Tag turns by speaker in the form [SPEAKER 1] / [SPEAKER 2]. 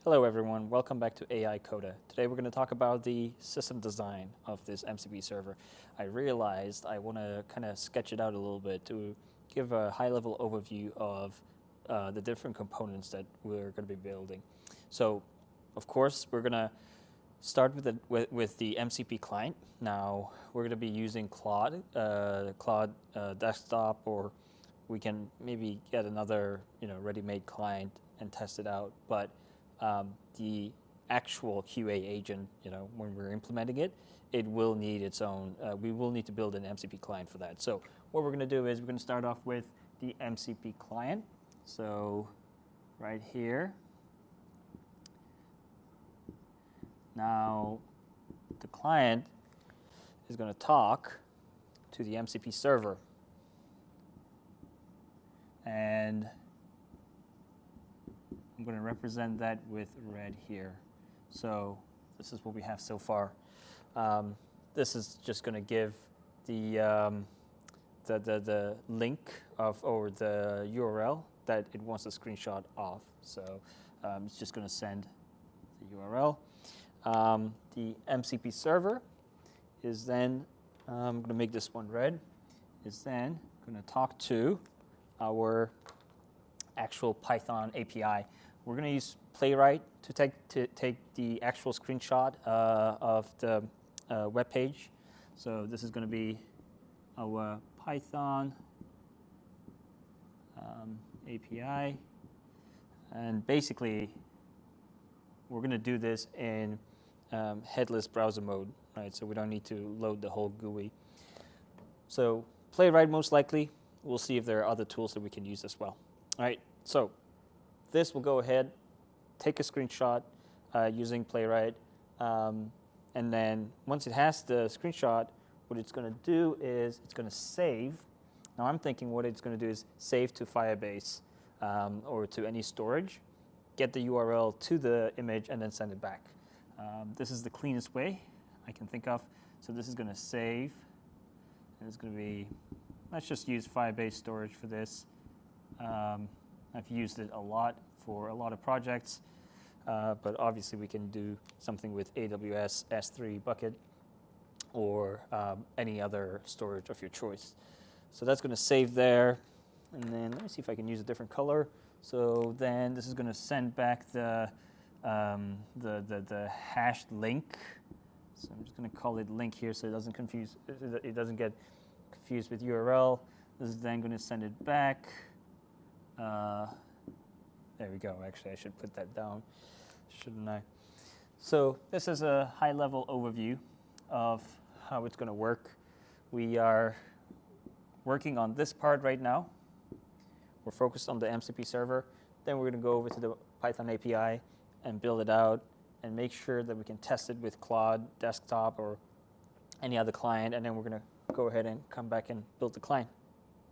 [SPEAKER 1] Hello everyone, welcome back to AI Coda. Today we're going to talk about the system design of this MCP server. I realized I want to kind of sketch it out a little bit to give a high-level overview of the different components that we're going to be building. So, of course, we're going to start with the MCP client. Now, we're going to be using Claude desktop, or we can maybe get another ready-made client and test it out. But the actual QA agent, when we're implementing it, it will need its own, we will need to build an MCP client for that. So what we're going to do is we're going to start off with the MCP client. So right here. Now the client is going to talk to the MCP server. And I'm going to represent that with red here. So this is what we have so far. This is just going to give the link or the URL that it wants a screenshot of. So it's just going to send the URL. The MCP server is then, I'm going to make this one red, is then going to talk to our actual Python API. We're going to use Playwright to take the actual screenshot of the web page. So this is going to be our Python API. And basically, we're going to do this in headless browser mode, right? So we don't need to load the whole GUI. So Playwright most likely. We'll see if there are other tools that we can use as well. All right, so this will go ahead, take a screenshot using Playwright, and then once it has the screenshot, what it's going to do is it's going to save. Now I'm thinking what it's going to do is save to Firebase or to any storage, get the URL to the image, and then send it back. This is the cleanest way I can think of. So this is going to save, and it's going to be, let's just use Firebase storage for this. I've used it a lot for a lot of projects, but obviously we can do something with AWS S3 bucket or any other storage of your choice. So that's going to save there, and then let me see if I can use a different color. So then this is going to send back the hashed link. So I'm just going to call it link here so it doesn't confuse. It doesn't get confused with URL. This is then going to send it back. There we go. Actually, I should put that down, shouldn't I? So this is a high-level overview of how it's going to work. We are working on this part right now. We're focused on the MCP server. Then we're going to go over to the Python API and build it out and make sure that we can test it with Claude desktop or any other client. And then we're going to go ahead and come back and build the client.